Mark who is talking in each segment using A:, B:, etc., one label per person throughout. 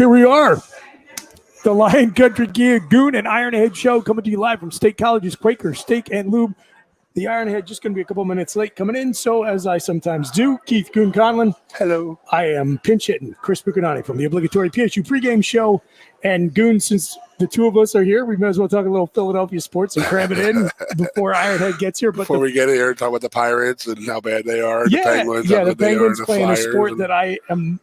A: Here we are. The Lion Country Gear Goon and Ironhead show coming to you live from State College's Quaker Steak and Lube. The Ironhead just going to be a couple minutes late coming in, so as I sometimes do, Keith Goon Conlin.
B: Hello.
A: I am pinch hitting Chris Bucanani from the obligatory PSU pregame show. And Goon, since the two of us are here, we might as well talk a little Philadelphia sports and cram it in before Ironhead gets here. But
B: before we get here, talk about the Pirates and how bad they are.
A: Yeah,
B: the Penguins,
A: the Penguins playing
B: Flyers,
A: a sport that I am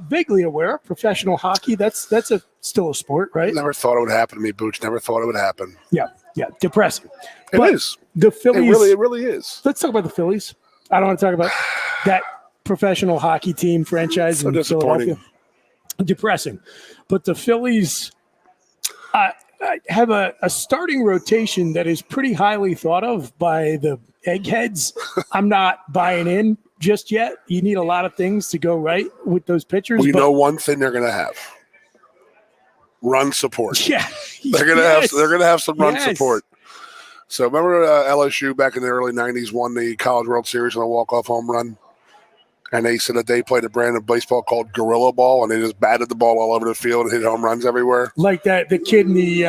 A: vaguely aware of. Professional hockey, that's still a sport, right?
B: Never thought it would happen to me, Booch. Never thought it would happen.
A: Yeah, depressing.
B: It is.
A: The Phillies.
B: It really is.
A: Let's talk about the Phillies. I don't want to talk about that professional hockey team franchise in Philadelphia. Depressing. But the Phillies have a starting rotation that is pretty highly thought of by the eggheads. I'm not buying in just yet. You need a lot of things to go right with those pitchers.
B: Well, you know one thing they're going to have. Run support.
A: Yeah.
B: They're going to have some run support. So remember LSU back in the early 90s won the College World Series on a walk-off home run? And they said that they played a brand of baseball called Gorilla Ball, and they just batted the ball all over the field and hit home runs everywhere.
A: Like that, the kid in the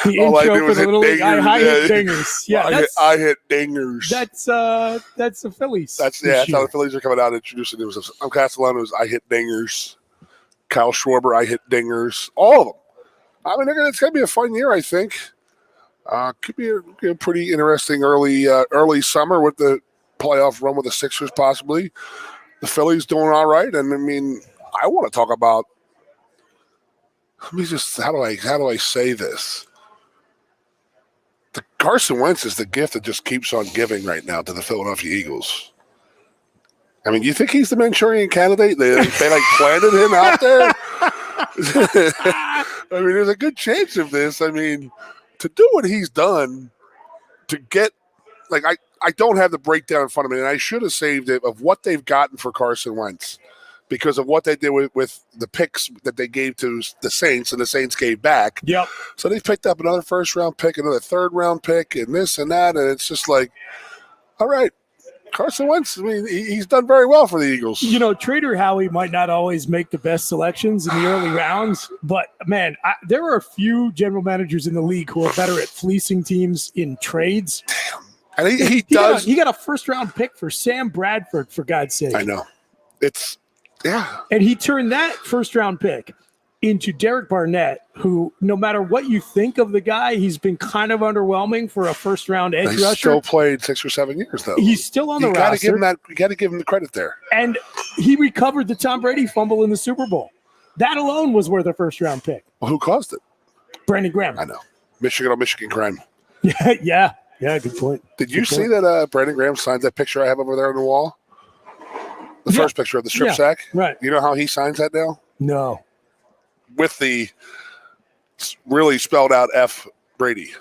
A: intro for the Little League. I hit dingers. Yeah,
B: I hit dingers.
A: That's the Phillies.
B: That's how the Phillies are coming out introducing themselves. I'm Castellanos. I hit dingers. Kyle Schwarber. I hit dingers. All of them. I mean, it's going to be a fun year, I think. Could be a pretty interesting early summer with the playoff run with the Sixers possibly. The Phillies doing all right, and I mean, I want to talk about. Let me just how do I say this? The Carson Wentz is the gift that just keeps on giving right now to the Philadelphia Eagles. I mean, you think he's the Manchurian candidate? They like planted him out there. I mean, there's a good chance of this. I mean, to do what he's done, to get like I don't have the breakdown in front of me, and I should have saved it of what they've gotten for Carson Wentz because of what they did with the picks that they gave to the Saints, and the Saints gave back.
A: Yep.
B: So they picked up another first-round pick, another third-round pick, and this and that, and it's just like, all right, Carson Wentz, I mean, he's done very well for the Eagles.
A: You know, Trader Howie might not always make the best selections in the early rounds, but, man, there are a few general managers in the league who are better at fleecing teams in trades.
B: Damn. And he does.
A: He got a first-round pick for Sam Bradford, for God's sake.
B: I know.
A: And he turned that first-round pick into Derek Barnett, who, no matter what you think of the guy, he's been kind of underwhelming for a first-round edge rusher.
B: He's still played 6 or 7 years, though.
A: He's still on the roster.
B: You got to give him the credit there.
A: And he recovered the Tom Brady fumble in the Super Bowl. That alone was worth a first-round pick.
B: Well, who caused it?
A: Brandon Graham.
B: I know. Michigan on Michigan crime.
A: Yeah, good point.
B: Did you see that Brandon Graham signed that picture I have over there on the wall? The first picture of the strip sack?
A: Right.
B: You know how he signs that now?
A: No.
B: With the really spelled out F Brady.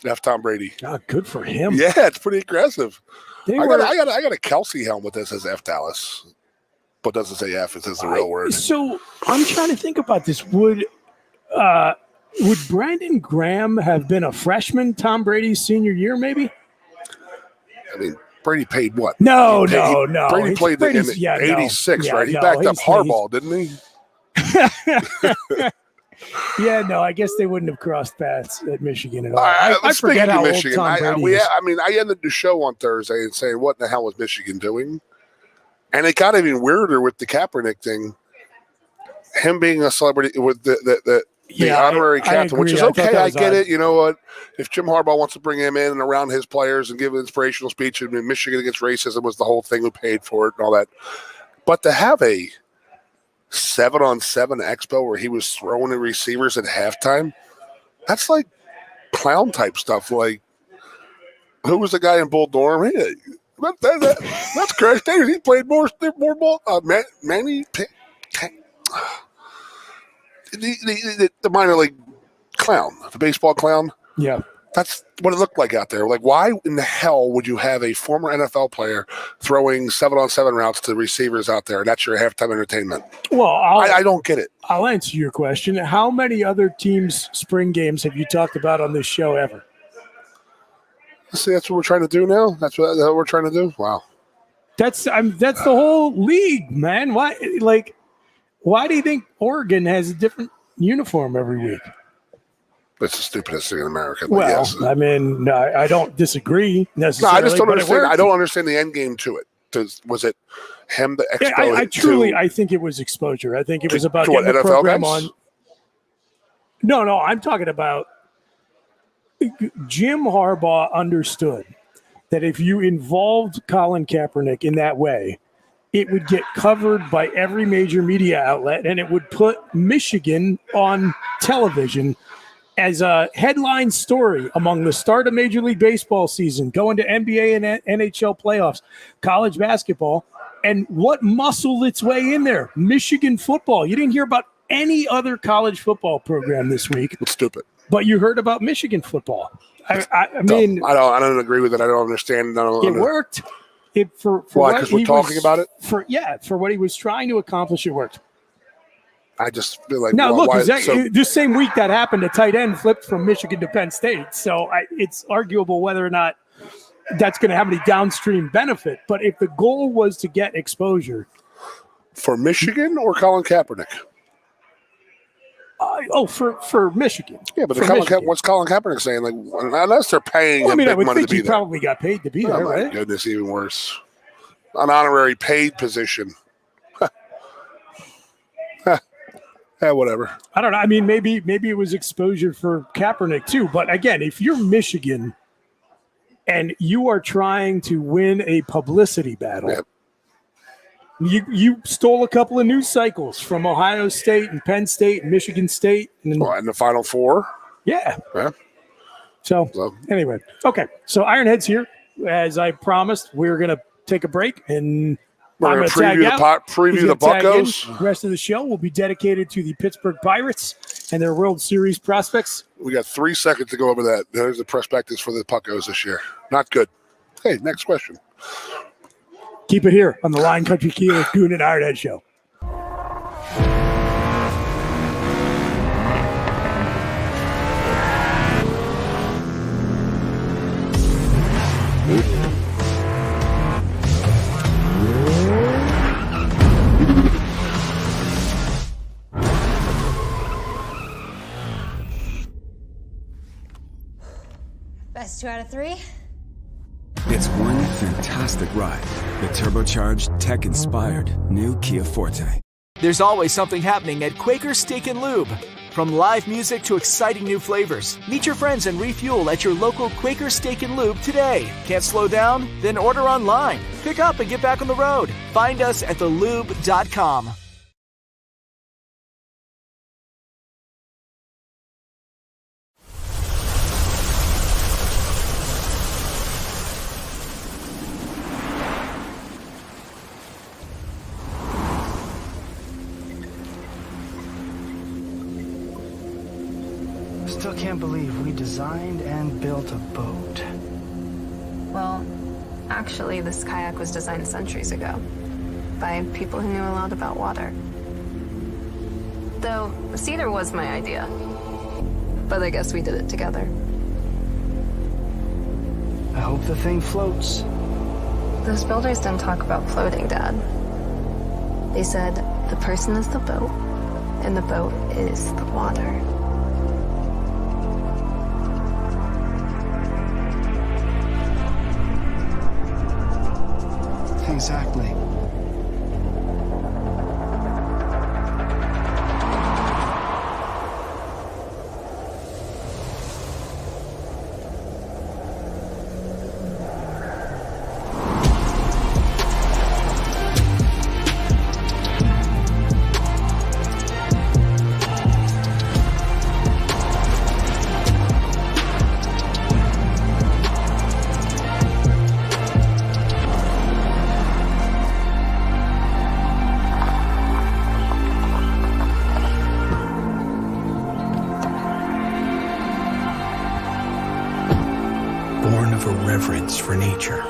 B: F Tom Brady.
A: Oh, good for him.
B: Yeah, it's pretty aggressive.
A: I
B: got a Kelsey helmet that says F Dallas, but doesn't say F. It says the real word.
A: So I'm trying to think about this. Would Brandon Graham have been a freshman Tom Brady's senior year, maybe?
B: I mean, Brady paid what?
A: No.
B: Brady played in 86, right? He backed up Harbaugh, didn't he?
A: I guess they wouldn't have crossed paths at Michigan at all.
B: I forget how Michigan.
A: old Tom Brady is.
B: I ended the show on Thursday and saying, what in the hell was Michigan doing? And it got even weirder with the Kaepernick thing. Him being a celebrity with the honorary captain, which is okay. I get it. You know what? If Jim Harbaugh wants to bring him in and around his players and give an inspirational speech, and Michigan against racism was the whole thing, who paid for it and all that. But to have a 7-on-7 expo where he was throwing the receivers at halftime, that's like clown type stuff. Like, who was the guy in Bull Durham? That's Crash Davis. He played more ball. Manny. The minor league clown, the baseball clown.
A: Yeah.
B: That's what it looked like out there. Like, why in the hell would you have a former NFL player throwing 7-on-7 routes to receivers out there? That's your halftime entertainment.
A: Well,
B: I don't get it.
A: I'll answer your question. How many other teams' spring games have you talked about on this show ever?
B: See, that's what we're trying to do now? That's what we're trying to do? Wow.
A: That's the whole league, man. Why? Like, Why do you think Oregon has a different uniform every week?
B: It's the stupidest thing in America.
A: Well,
B: yes.
A: I mean, I don't disagree necessarily.
B: No, I just don't understand. I don't understand the end game to it. Was it him, the expo?
A: I think it was exposure. I think it was about
B: what,
A: getting the
B: NFL
A: program
B: guys?
A: on. No, I'm talking about Jim Harbaugh understood that if you involved Colin Kaepernick in that way, it would get covered by every major media outlet, and it would put Michigan on television as a headline story among the start of Major League Baseball season, going to NBA and NHL playoffs, college basketball, and what muscled its way in there? Michigan football. You didn't hear about any other college football program this week.
B: It's stupid.
A: But you heard about Michigan football. I mean,
B: I don't agree with it. I don't understand.
A: It worked.
B: Why? Because we're talking about it?
A: For what he was trying to accomplish, it worked.
B: I just feel like
A: this same week that happened, a tight end flipped from Michigan to Penn State. So it's arguable whether or not that's going to have any downstream benefit. But if the goal was to get exposure
B: for Michigan or Colin Kaepernick.
A: For Michigan.
B: Yeah, but what's Colin Kaepernick saying? Like, unless they're paying him big money to be there.
A: He probably got paid to be there, right?
B: My goodness, even worse. An honorary paid position. Yeah, whatever.
A: I don't know. I mean, maybe it was exposure for Kaepernick too. But again, if you're Michigan and you are trying to win a publicity battle, you stole a couple of news cycles from Ohio State and Penn State and Michigan State. And
B: the Final Four.
A: Yeah. So anyway, okay. So Ironhead's here. As I promised, we're going to take a break and
B: we're going to preview the Buccos.
A: The rest of the show will be dedicated to the Pittsburgh Pirates and their World Series prospects.
B: We got 3 seconds to go over that. There's the prospectus for the Buccos this year. Not good. Hey, next question.
A: Keep it here on the Line Country Kia Goon and Ironhead Show.
C: Best 2 out of 3?
D: It's one fantastic ride. The turbocharged, tech-inspired new Kia Forte.
E: There's always something happening at Quaker Steak Lube. From live music to exciting new flavors, meet your friends and refuel at your local Quaker Steak Lube today. Can't slow down? Then order online. Pick up and get back on the road. Find us at thelube.com.
F: Still can't believe we designed and built a boat.
G: Well, actually, this kayak was designed centuries ago by people who knew a lot about water. Though, cedar was my idea. But I guess we did it together.
F: I hope the thing floats.
G: Those builders didn't talk about floating, Dad. They said the person is the boat, and the boat is the water.
F: Exactly.
H: For nature.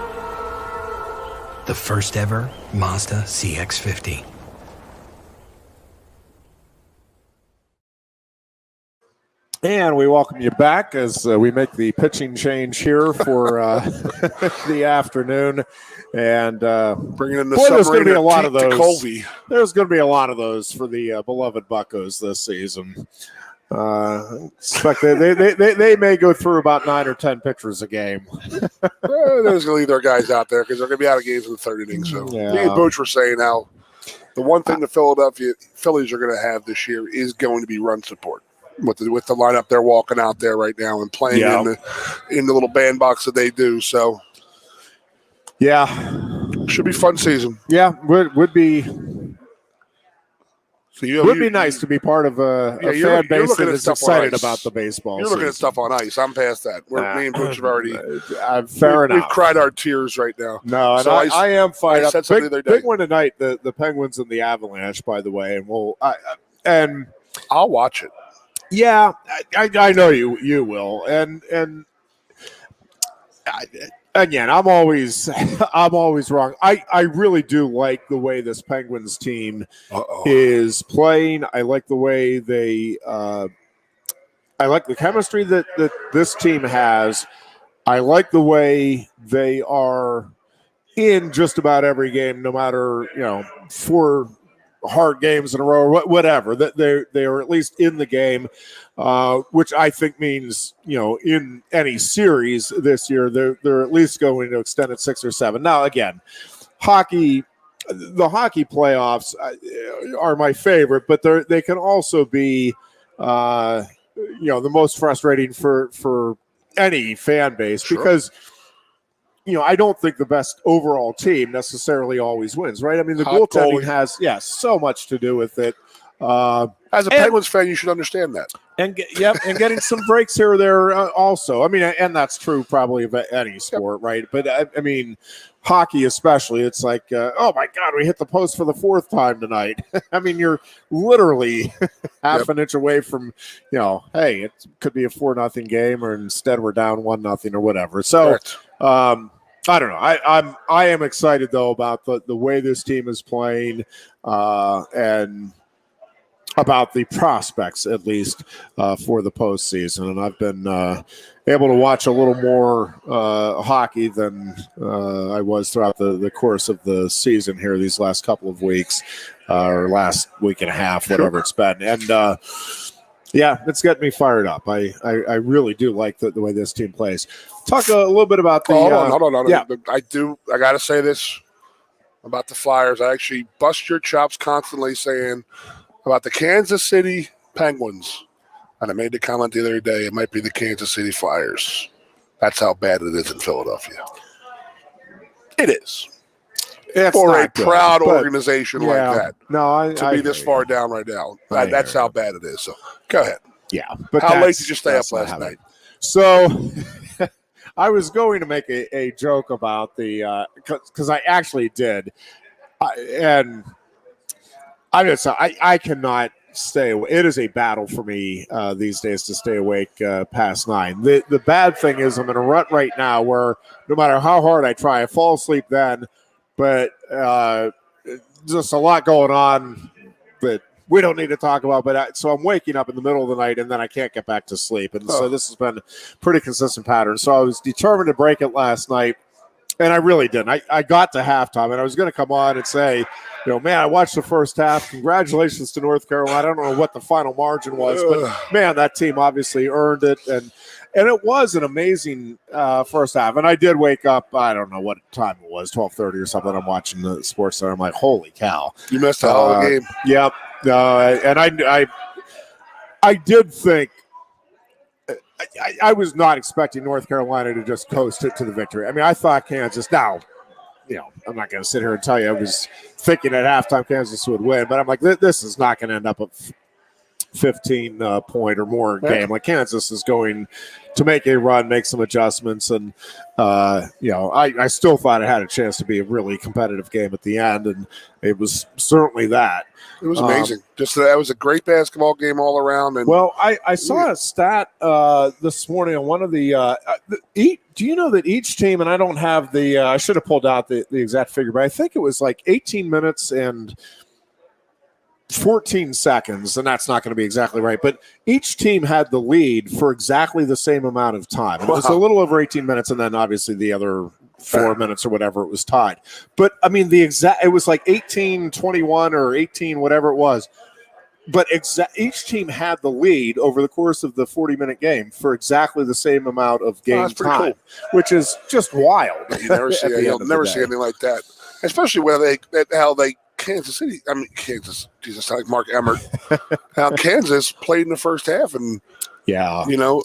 H: The first ever Mazda CX-50.
I: And we welcome you back as we make the pitching change here for the afternoon. And
B: bringing in the
I: there's going to be a lot of those.
B: Colby.
I: There's going to be a lot of those for the beloved Buccos this season. Expect they may go through about 9 or 10 pitchers a game.
B: There's going to leave their guys out there because they're going to be out of games in the third inning. So me and Booch were saying how the one thing the Philadelphia Phillies are going to have this year is going to be run support. With the lineup they're walking out there right now and playing in the little bandbox that they do. So,
I: should
B: be fun season.
I: Yeah, would be.
B: So
I: would be nice to be part of a fan base that is excited about the baseball.
B: You're looking at stuff on ice. I'm past that. Me and Butch have already.
I: Fair enough.
B: We've cried our tears right now.
I: No, and
B: so
I: I am fired up.
B: Big
I: one tonight. The Penguins and the Avalanche, by the way, and
B: I'll watch it.
I: Yeah, I know you will, and again, I'm always wrong. I really do like the way this Penguins team is playing. I like the way they. I like the chemistry that this team has. I like the way they are in just about every game, no matter 4 hard games in a row or whatever, that they are at least in the game, which I think means in any series this year they're at least going to extend it 6 or 7. Now again, the hockey playoffs are my favorite, but they can also be the most frustrating for any fan base because I don't think the best overall team necessarily always wins, right? I mean, the goaltending has, so much to do with it.
B: As a Penguins fan, you should understand that.
I: And getting some breaks here or there also. I mean, and that's true probably of any sport, right? But I mean, hockey especially, it's like, oh my God, we hit the post for the 4th time tonight. I mean, you're literally half an inch away from, hey, it could be a 4-0 game, or instead we're down 1-0 or whatever. So, I don't know. I am excited though about the way this team is playing, and about the prospects at least for the postseason. And I've been able to watch a little more hockey than I was throughout the course of the season here these last couple of weeks, or last week and a half, whatever it's been. And it's getting me fired up. I really do like the way this team plays. Talk a little bit about the.
B: Hold on.
I: Yeah.
B: I got to say this about the Flyers. I actually bust your chops constantly saying about the Kansas City Penguins. And I made the comment the other day, it might be the Kansas City Flyers. That's how bad it is in Philadelphia. It is. For a proud organization like that.
I: No,
B: to be this far down right now. That's how bad it is. So go ahead.
I: Yeah. But
B: how late did you stay up last night?
I: So I was going to make a joke about the because I actually did. And I cannot stay awake. It is a battle for me these days to stay awake past 9. The bad thing is I'm in a rut right now where no matter how hard I try, I fall asleep then. But just a lot going on that we don't need to talk about. But so I'm waking up in the middle of the night and then I can't get back to sleep. And so this has been a pretty consistent pattern. So I was determined to break it last night. And I really didn't. I got to halftime, and I was going to come on and say, man, I watched the first half. Congratulations to North Carolina. I don't know what the final margin was, but, man, that team obviously earned it. And it was an amazing first half. And I did wake up, I don't know what time it was, 12:30 or something. I'm watching the Sports Center. I'm like, holy cow.
B: You missed the whole game.
I: Yep. And I did think, I was not expecting North Carolina to just coast it to the victory. I mean, I thought Kansas. Now, I'm not going to sit here and tell you I was thinking at halftime Kansas would win, but I'm like, this is not going to end up a 15-point or more game. Like Kansas is going to make a run, make some adjustments, and I still thought it had a chance to be a really competitive game at the end, and it was certainly that.
B: It was amazing. That was a great basketball game all around. And
I: I saw a stat this morning on one of the do you know that each team, and I don't have I should have pulled out the exact figure, but I think it was like 18 minutes and 14 seconds, and that's not going to be exactly right, but each team had the lead for exactly the same amount of time. It was a little over 18 minutes, and then obviously the other 4 minutes or whatever, it was tied. But, I mean, it was like 18-21 or 18, whatever it was. But each team had the lead over the course of the 40-minute game for exactly the same amount of game time, which is just wild.
B: You never see anything like that, especially when Kansas City. I mean, Kansas. Jesus, like Mark Emmert. How Kansas played in the first half, and you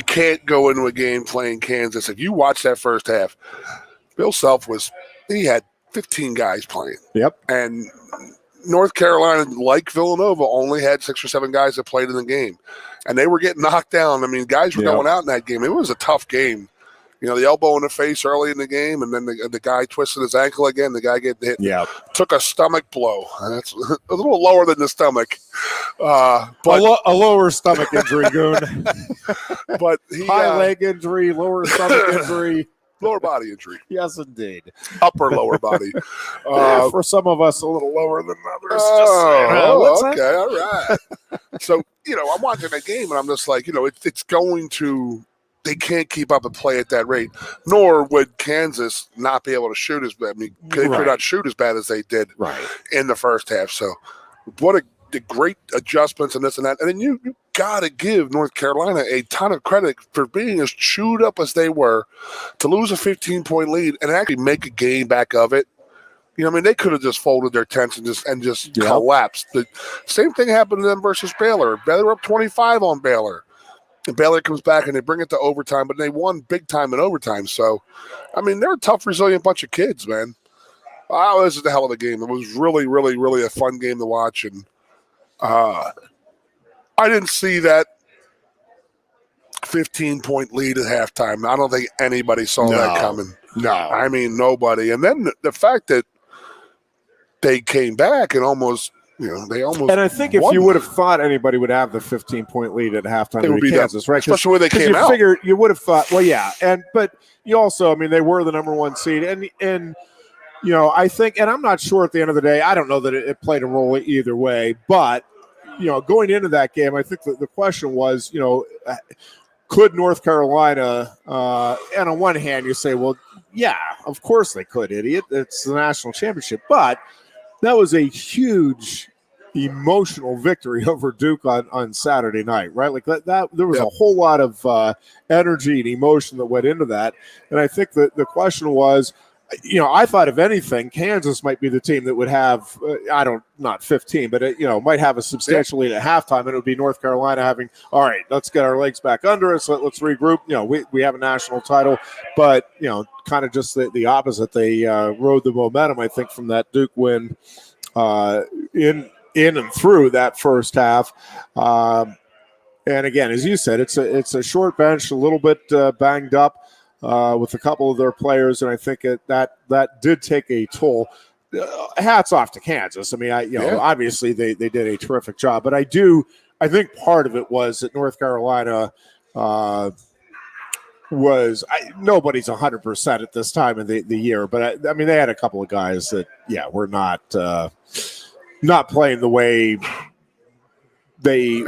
B: can't go into a game playing Kansas. If you watch that first half, Bill Self he had 15 guys playing.
I: Yep.
B: And North Carolina, like Villanova, only had 6 or 7 guys that played in the game. And they were getting knocked down. I mean, guys were going out in that game. It was a tough game. You know, the elbow in the face early in the game, and then the guy twisted his ankle again. The guy get hit.
I: Yeah.
B: Took a stomach blow. And that's a little lower than the stomach. But
I: a lower stomach injury, Goon.
B: But
I: high leg injury, lower stomach injury.
B: Lower body injury.
I: Yes, indeed.
B: Upper lower body.
I: For some of us, a little lower than others.
B: Okay, all right. So, I'm watching that game, and I'm just like, it's going to – they can't keep up and play at that rate, nor would Kansas not be able to shoot as bad. I mean, they could not shoot as bad as they did in the first half. So what the great adjustments and this and that. And then you got to give North Carolina a ton of credit for being as chewed up as they were to lose a 15-point lead and actually make a game back of it. I mean, they could have just folded their tents and just collapsed. The same thing happened to them versus Baylor. Baylor were up 25 on Baylor. And Baylor comes back and they bring it to overtime, but they won big time in overtime. So, I mean, they're a tough, resilient bunch of kids, man. Oh, this is a hell of a game. It was really, really, really a fun game to watch. And I didn't see that 15-point lead at halftime. I don't think anybody saw that coming.
I: No.
B: I mean, nobody. And then the fact that they came back and almost – they almost.
I: And I think if you would have thought anybody would have the 15-point lead at halftime, it would be Kansas, right?
B: Especially when they came out.
I: You would have thought, but you also, I mean, they were the number 1 seed, and I think, and I'm not sure at the end of the day, I don't know that it played a role either way, but going into that game, I think that the question was, could North Carolina? And on one hand, you say, well, yeah, of course they could, idiot. It's the national championship, but. That was a huge emotional victory over Duke on Saturday night, right? Like that there was a whole lot of energy and emotion that went into that. And I think that the question was, I thought if anything, Kansas might be the team that would have, not 15, but might have a substantial lead at halftime. And it would be North Carolina having, all right, let's get our legs back under us. Let's regroup. We have a national title, but, kind of just the opposite. They rode the momentum, I think, from that Duke win in and through that first half. And again, as you said, it's a short bench, a little bit banged up. With a couple of their players, and I think that did take a toll. Hats off to Kansas. I mean, obviously they did a terrific job, but I think part of it was that North Carolina nobody's 100% at this time of the year, but I mean they had a couple of guys that were not playing the way they.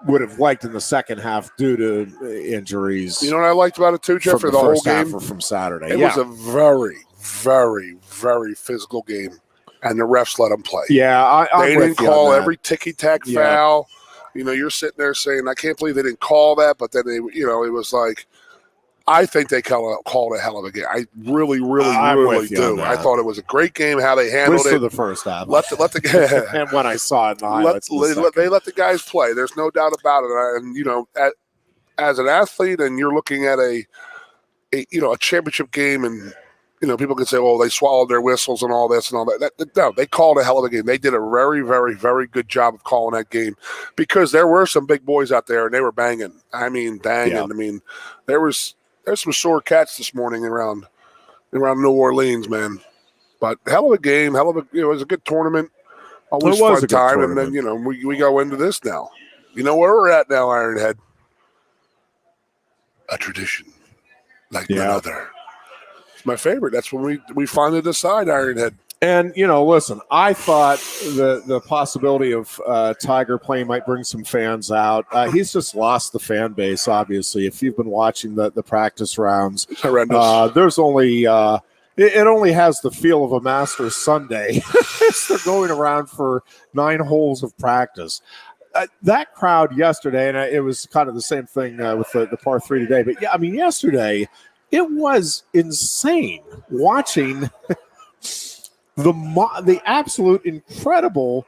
I: Would have liked in the second half due to injuries.
B: You know what I liked about it too, Jeff? For the whole game
I: from Saturday,
B: it was a very, very, very physical game, and the refs let them play.
I: Yeah,
B: they didn't call every ticky-tack foul. You're sitting there saying, "I can't believe they didn't call that," but then it was like, I think they called a hell of a game. I really, really, really do. I thought it was a great game how they handled it.
I: For the first half.
B: Let the
I: and when I saw it in the highlights,
B: they let the guys play. There's no doubt about it. And as an athlete, and you're looking at a championship game, and people can say, "Well, they swallowed their whistles and all this and all that." No, they called a hell of a game. They did a very, very, very good job of calling that game because there were some big boys out there, and they were banging. I mean, banging. Yeah. I mean, there's some sore cats this morning around New Orleans, man. But hell of a game, it was a good tournament. Always fun time, and then we go into this now. You know where we're at now, Ironhead. A tradition like none other. It's my favorite. That's when we finally decide, Ironhead.
I: And, listen, I thought the possibility of Tiger playing might bring some fans out. He's just lost the fan base, obviously. If you've been watching the practice rounds,
B: it's horrendous.
I: There's only it only has the feel of a Masters Sunday. They're going around for 9 holes of practice. That crowd yesterday, and it was kind of the same thing with the par 3 today. But, yeah, I mean, yesterday it was insane watching – the absolute incredible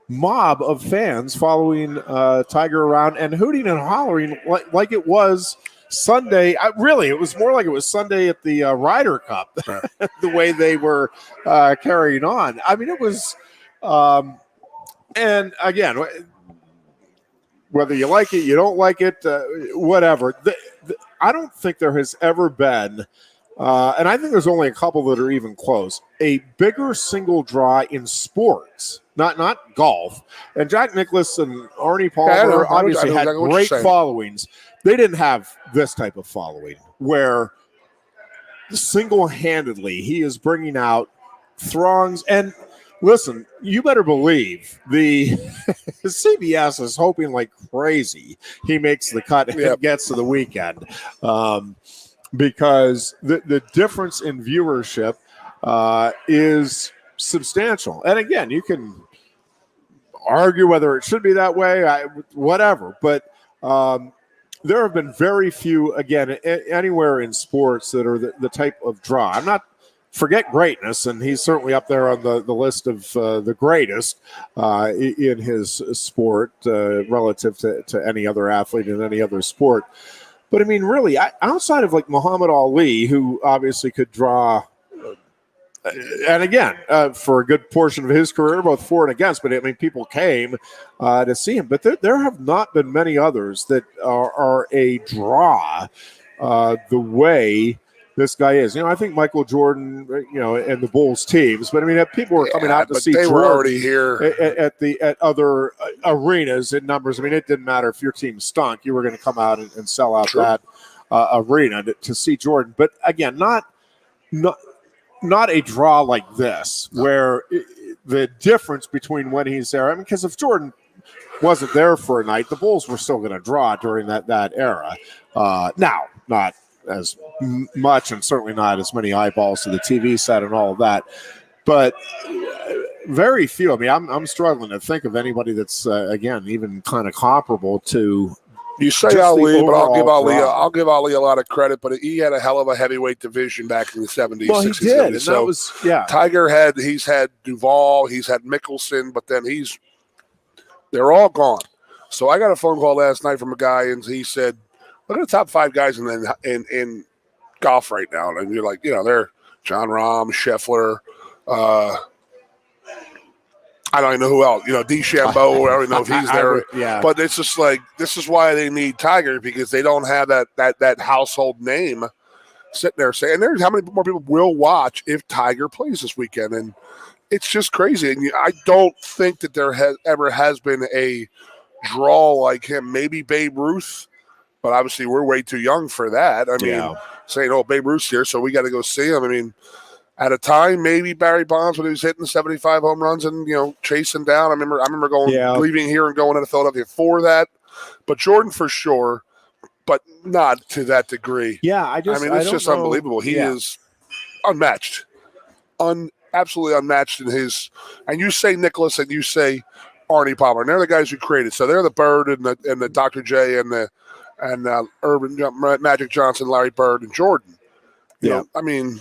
I: mob of fans following Tiger around and hooting and hollering like it was Sunday. It was more like it was Sunday at the Ryder Cup, right. The way they were carrying on. I mean, it was, and again, whether you like it, you don't like it, whatever. I don't think there has ever been and I think there's only a couple that are even close. A bigger single draw in sports, not golf. And Jack Nicklaus and Arnie Palmer obviously had great followings. They didn't have this type of following where single-handedly he is bringing out throngs. And listen, you better believe the CBS is hoping like crazy he makes the cut and gets to the weekend. Because the difference in viewership is substantial. And again, you can argue whether it should be that way, whatever. But there have been very few, again, anywhere in sports that are the type of draw. I'm not forget greatness, and he's certainly up there on the list of the greatest in his sport relative to any other athlete in any other sport. But, I mean, really, outside of, like, Muhammad Ali, who obviously could draw, and again, for a good portion of his career, both for and against, but, I mean, people came to see him. But there have not been many others that are a draw the way this guy is. I think Michael Jordan, and the Bulls teams, but I mean, people were coming out to see
B: Jordan. They were already
I: here at other arenas in numbers. I mean, it didn't matter if your team stunk; you were going to come out and sell out that arena to see Jordan. But again, not a draw like this, where the difference between when he's there. I mean, because if Jordan wasn't there for a night, the Bulls were still going to draw during that era. Now, not as much, and certainly not as many eyeballs to the TV set and all of that, but very few. I mean, I'm struggling to think of anybody that's again even kind of comparable to.
B: You say Ali, but I'll give Ali a lot of credit, but he had a hell of a heavyweight division back in the 70s.
I: Well,
B: 60s,
I: he did,
B: 70s.
I: and
B: so
I: that was
B: Tiger he's had Duvall, he's had Mickelson, but then they're all gone. So I got a phone call last night from a guy, and he said, look at the top 5 guys in golf right now. And you're like, they're John Rahm, Scheffler. I don't even know who else. DeChambeau. I don't even know if he's there.
I: Yeah.
B: But it's just like, this is why they need Tiger, because they don't have that household name sitting there saying, there's how many more people will watch if Tiger plays this weekend. And it's just crazy. And I don't think that there ever has been a draw like him. Maybe Babe Ruth. But obviously, we're way too young for that. I mean, saying, Babe Ruth's here, so we got to go see him. I mean, at a time, maybe Barry Bonds, when he was hitting 75 home runs and, chasing down. I remember leaving here and going into Philadelphia for that. But Jordan for sure, but not to that degree.
I: Yeah,
B: it's just unbelievable. He is unmatched. Absolutely unmatched in his – and you say Nicklaus and you say Arnie Palmer. And they're the guys who created. So they're the Bird and the Dr. J and Urban Magic Johnson, Larry Bird, and Jordan. I mean,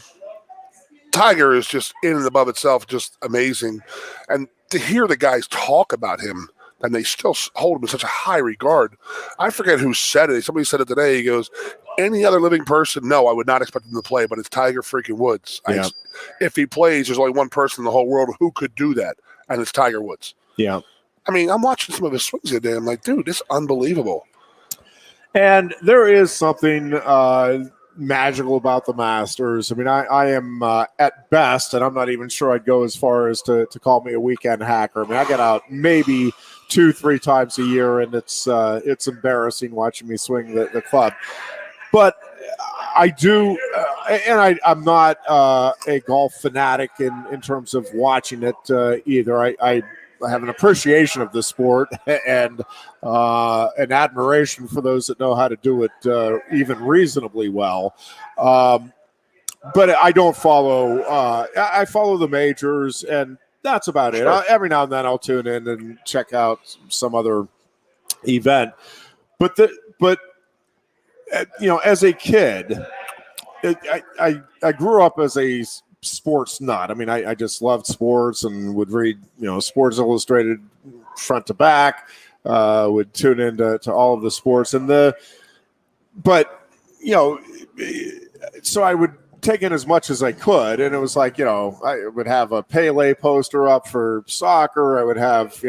B: Tiger is just in and above itself, just amazing. And to hear the guys talk about him, and they still hold him in such a high regard. I forget who said it. Somebody said it today. He goes, any other living person, no, I would not expect him to play, but it's Tiger freaking Woods.
I: Yeah.
B: If he plays, there's only one person in the whole world who could do that, and it's Tiger Woods.
I: Yeah.
B: I mean, I'm watching some of his swings today. I'm like, dude, this is unbelievable.
I: And there is something magical about the Masters. I mean, I am at best, and I'm not even sure I'd go as far as to call me a weekend hacker. I mean, I get out maybe 2-3 times a year, and it's embarrassing watching me swing the club. But I do and I'm not a golf fanatic in terms of watching it either. I have an appreciation of the sport and an admiration for those that know how to do it even reasonably well. But I don't follow. I follow the majors, and that's about it. Every now and then I'll tune in and check out some other event. But as a kid, I grew up as a sports nut. I mean, I just loved sports and would read, Sports Illustrated front to back. Would tune into all of the sports so I would take in as much as I could, and it was like, I would have a Pele poster up for soccer. I would have,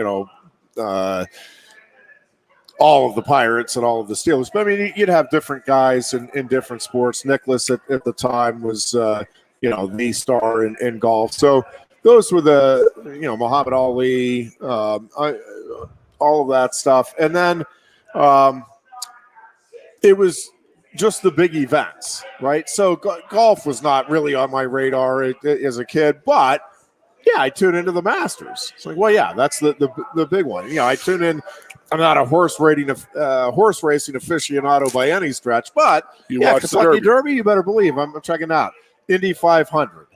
I: all of the Pirates and all of the Steelers. But I mean, you'd have different guys in different sports. Nicholas at the time was, the star in golf. So those were the, Muhammad Ali, all of that stuff. And then it was just the big events, right? So golf was not really on my radar as a kid, but yeah, I tuned into the Masters. It's like, well, yeah, that's the big one. I tune in. I'm not a horse racing aficionado by any stretch, but Kentucky Derby, you better believe I'm checking out. Indy 500,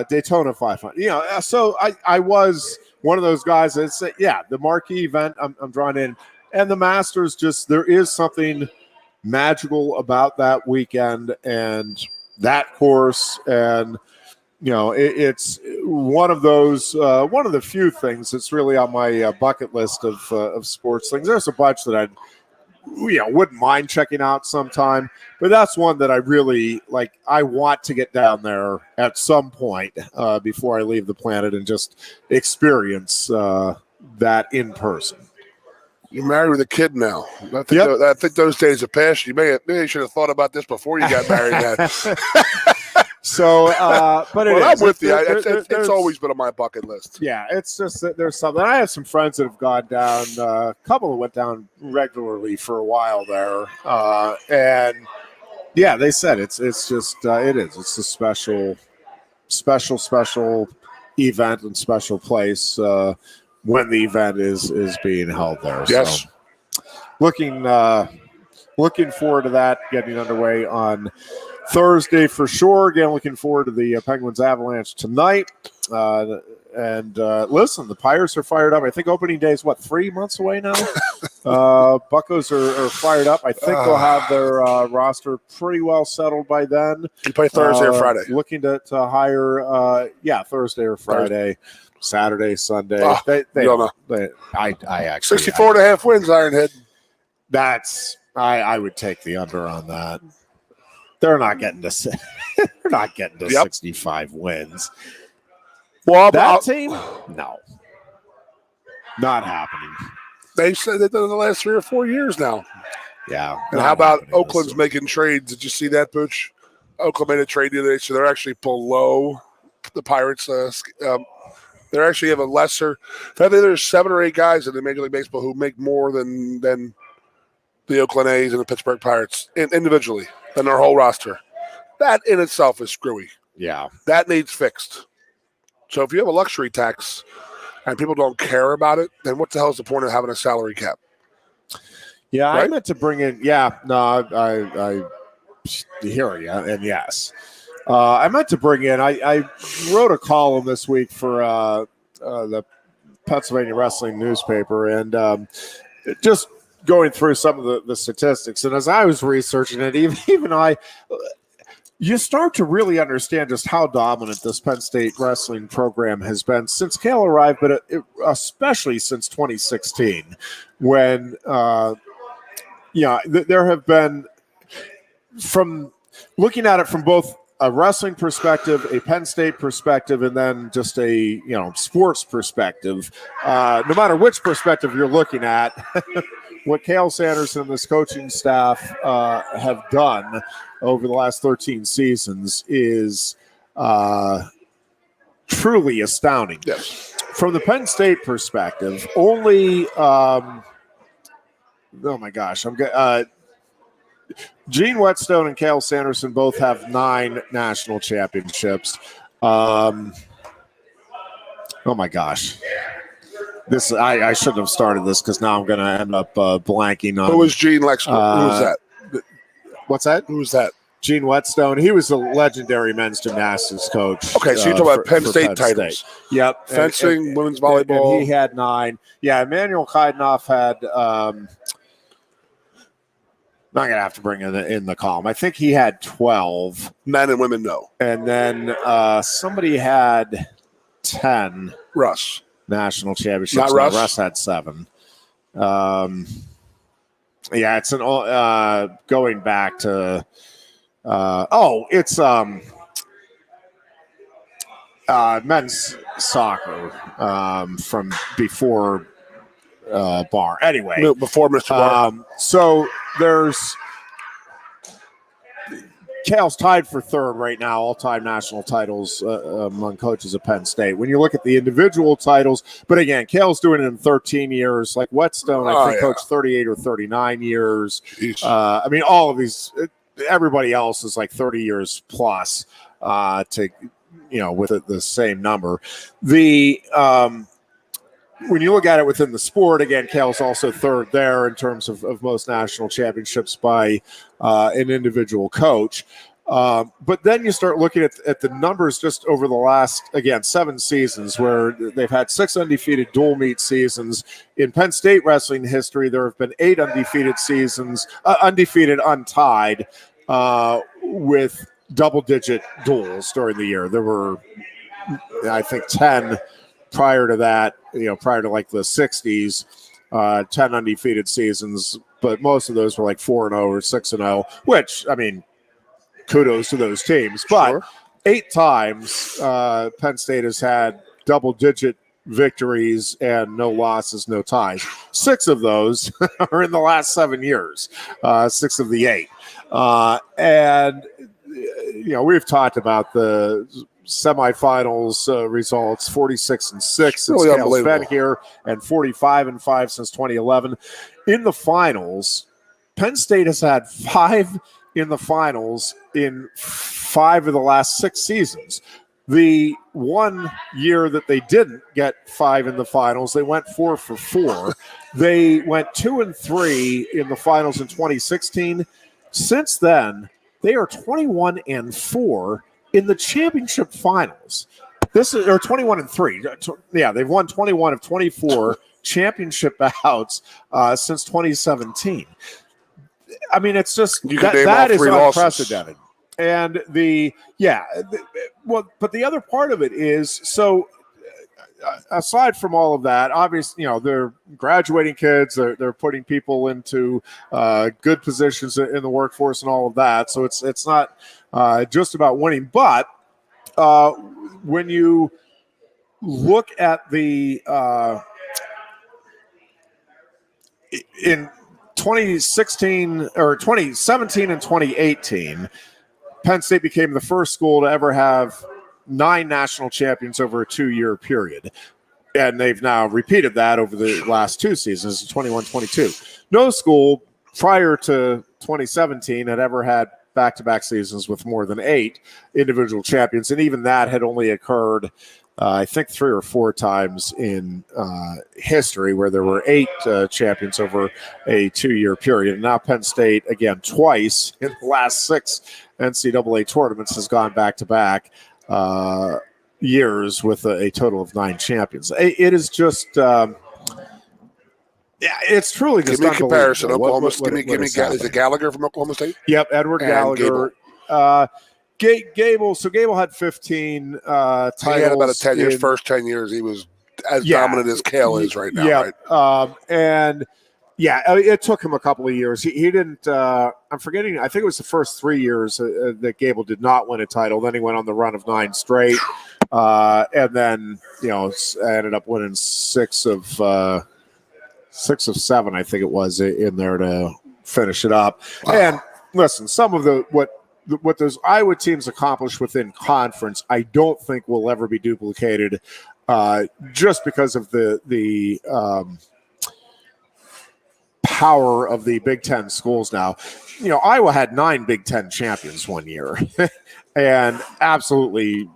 I: Daytona 500. So I was one of those guys that say, the marquee event I'm drawn in, and the Masters. Just there is something magical about that weekend and that course, and it's one of those one of the few things that's really on my bucket list of sports things. There's a bunch that I wouldn't mind checking out sometime, but that's one that I really like. I want to get down there at some point before I leave the planet and just experience that in person.
B: You're married with a kid now. I think those days have passed. You maybe should have thought about this before you got married.
I: So, but
B: I'm with you. It's always been on my bucket list.
I: Yeah, it's just that there's something. I have some friends that have gone down. A couple that went down regularly for a while there, and yeah, they said it's just it is. It's a special event and special place when the event is being held there.
B: Yes,
I: so, looking forward to that getting underway on Thursday for sure. Again, looking forward to the Penguins Avalanche tonight. And listen, the Pirates are fired up. I think opening day is 3 months away now. Buccos are fired up. I think they'll have their roster pretty well settled by then.
B: You play Thursday or Friday?
I: Looking to hire, Thursday or Friday, Saturday, Sunday. I actually
B: 64.5 wins, Ironhead.
I: That's I would take the under on that. They're not getting to 65 wins.
B: Well,
I: that team, no, not happening.
B: They've said they've done it the last 3 or 4 years now.
I: Yeah.
B: And how about Oakland's making trades? Did you see that, Pooch? Oakland made a trade the other day, so they're actually below the Pirates. They actually have a lesser. I think there's 7 or 8 guys in the Major League Baseball who make more than the Oakland A's and the Pittsburgh Pirates individually than their whole roster. That in itself is screwy.
I: Yeah.
B: That needs fixed. So if you have a luxury tax and people don't care about it, then what the hell is the point of having a salary cap?
I: Yeah,
B: right?
I: I meant to bring in. Yeah, no, I hear you, and yes, I meant to bring in. I wrote a column this week for the Pennsylvania Wrestling newspaper, and just going through some of the statistics. And as I was researching it, even you start to really understand just how dominant this Penn State wrestling program has been since Cale arrived, but especially since 2016, when there have been, from looking at it from both a wrestling perspective, a Penn State perspective, and then just a sports perspective. No matter which perspective you're looking at, what Cale Sanderson and this coaching staff have done over the last 13 seasons is truly astounding.
B: Yes.
I: From the Penn State perspective, only oh my gosh, Gene Whetstone and Cale Sanderson both have 9 national championships. Oh my gosh. I shouldn't have started this because now I'm going to end up blanking on.
B: Who was Gene Lex? Who was that?
I: What's that?
B: Who was that?
I: Gene Whetstone. He was a legendary men's gymnastics coach.
B: Okay, so you're talking about Penn State titles.
I: State. Yep.
B: Fencing, women's volleyball.
I: And he had 9. Yeah, Emmanuel Kaidenoff had not going to have to bring in the column. I think he had 12.
B: Men and women, no.
I: And then somebody had 10.
B: Russ.
I: National championships.
B: Not Russ?
I: Russ had 7. Yeah, it's an going back to it's men's soccer from before Barr. Anyway,
B: before Mr. Barr.
I: So there's Cale's tied for 3rd right now, all-time national titles among coaches at Penn State. When you look at the individual titles, but again, Cale's doing it in 13 years. Like Whetstone, I think coached 38 or 39 years. I mean, all of these, everybody else is like 30 years plus with the same number. When you look at it within the sport, again, Cale's also 3rd there in terms of most national championships by an individual coach. But then you start looking at the numbers just over the last, again, 7 seasons where they've had 6 undefeated dual meet seasons. In Penn State wrestling history, there have been 8 undefeated seasons, undefeated untied, with double-digit duels during the year. There were, I think, 10 prior to that, prior to like the 60s, 10 undefeated seasons, but most of those were like 4-0 or 6-0, which, I mean, kudos to those teams. But 8 times Penn State has had double-digit victories and no losses, no ties. 6 of those are in the last 7 years, 6 of the 8. And, we've talked about the semifinals results, 46-6 since Cale's been here, and 45-5 since 2011. In the finals, Penn State has had 5 in the finals in 5 of the last 6 seasons. The one year that they didn't get 5 in the finals, they went 4 for 4. They went 2-3 in the finals in 2016. Since then, they are 21-4 in the championship finals. This is 21-3. Yeah, they've won 21 of 24 championship bouts since 2017. I mean, it's just that is unprecedented. And but the other part of it is, so aside from all of that, obviously, they're graduating kids, they're putting people into good positions in the workforce and all of that. So it's not just about winning. But when you look at the in 2016 or 2017 and 2018, Penn State became the first school to ever have 9 national champions over a 2-year period. And they've now repeated that over the last 2 seasons, 21-22. No school prior to 2017 had ever had back-to-back seasons with more than 8 individual champions. And even that had only occurred, I think, 3 or 4 times in history where there were 8 champions over a 2-year period. And now Penn State, again, twice in the last 6 NCAA tournaments has gone back-to-back years with a total of 9 champions. It is just, it's truly just
B: give me a comparison. Oklahoma. Give me. Is it Gallagher from Oklahoma State?
I: Yep, Edward Gallagher. Gable. So Gable had 15 titles.
B: He had about a 10 years. First 10 years, he was as dominant as Cale is right now.
I: Yeah,
B: right?
I: And. Yeah, it took him a couple of years. He didn't. I'm forgetting. I think it was the first 3 years that Gable did not win a title. Then he went on the run of 9 straight, and then ended up winning 6 of 7. I think it was in there to finish it up. Wow. And listen, some of what those Iowa teams accomplished within conference, I don't think will ever be duplicated, just because of the power of the Big Ten schools now. Iowa had 9 Big Ten champions one year and absolutely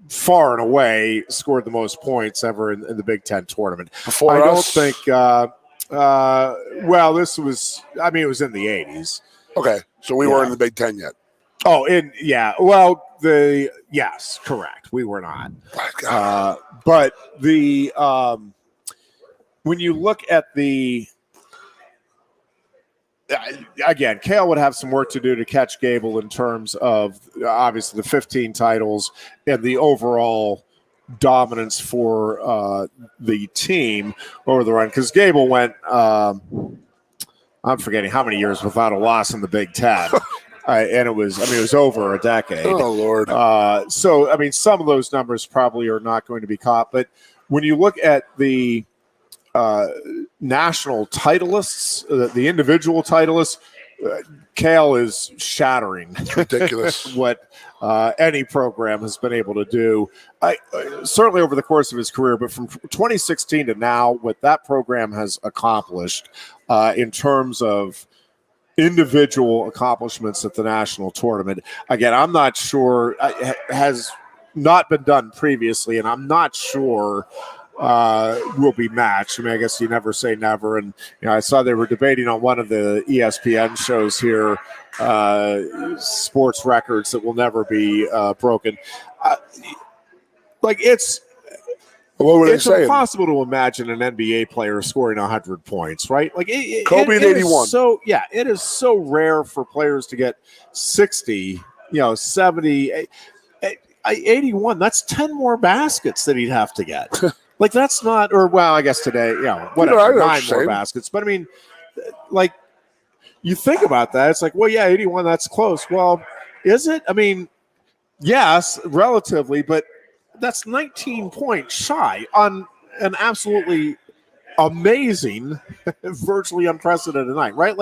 I: far and away scored the most points ever in the Big Ten tournament. I don't think this was, it was in the 80s.
B: Okay, so we weren't in the Big Ten yet.
I: Oh, yes, correct. We were not. But when you look at again, Cale would have some work to do to catch Gable in terms of obviously the 15 titles and the overall dominance for the team over the run. Because Gable went, I'm forgetting how many years without a loss in the Big Ten. And it was over a decade.
B: Oh, Lord.
I: So some of those numbers probably are not going to be caught. But when you look at the national titleists, the individual titleists, Cale is shattering.
B: It's ridiculous
I: what any program has been able to do. Certainly over the course of his career, but from 2016 to now, what that program has accomplished in terms of individual accomplishments at the national tournament. Again, I'm not sure, has not been done previously, and I'm not sure will be matched. I guess you never say never. And I saw they were debating on one of the ESPN shows here, sports records that will never be broken.
B: What were they saying?
I: It's impossible to imagine an NBA player scoring 100 points, right?
B: Kobe at 81.
I: It is so rare for players to get 60, 70, 81. That's 10 more baskets that he'd have to get. That's not, I guess today, whatever, 9 more baskets. But you think about that, it's 81, that's close. Well, is it? Yes, relatively, but that's 19 points shy on an absolutely amazing, virtually unprecedented night, right?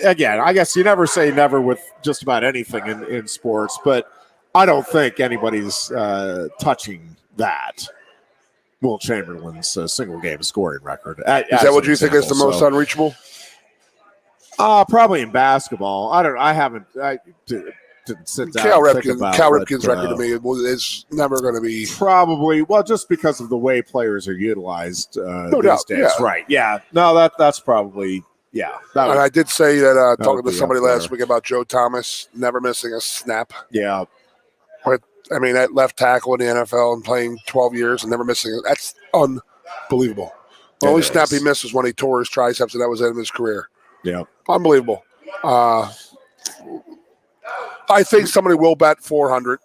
I: Again, I guess you never say never with just about anything in sports, but I don't think anybody's touching that. Will Chamberlain's single game scoring record.
B: Is that what you think is the most unreachable?
I: Probably in basketball. I didn't sit down. Cal
B: Ripken's record to me is never going to be
I: probably just because of the way players are utilized
B: no
I: these
B: doubt.
I: days.
B: Yeah.
I: Right? Yeah. No, that's probably and
B: I did say that talking to somebody last week about Joe Thomas never missing a snap.
I: Yeah.
B: That left tackle in the NFL and playing 12 years and never missing it. That's unbelievable. The only snap he missed was when he tore his triceps, and that was the end of his career.
I: Yeah.
B: Unbelievable. I think somebody will bet 400.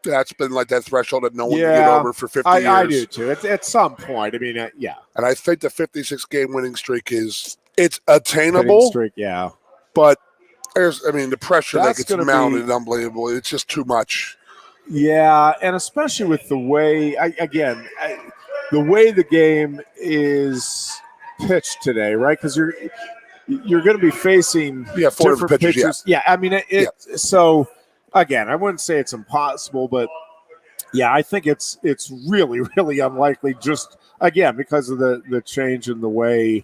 B: That's been that threshold that no one can get over for 50 years.
I: I do too. At some point. Yeah.
B: And I think the 56-game winning streak it's attainable.
I: Streak, yeah.
B: But the pressure that gets mounted is unbelievable. It's just too much.
I: Yeah, and especially with the way, the way the game is pitched today, right? Because you're going to be facing
B: 4 different pitchers.
I: Yeah. So again, I wouldn't say it's impossible, but I think it's really, really unlikely. Just again because of the change in the way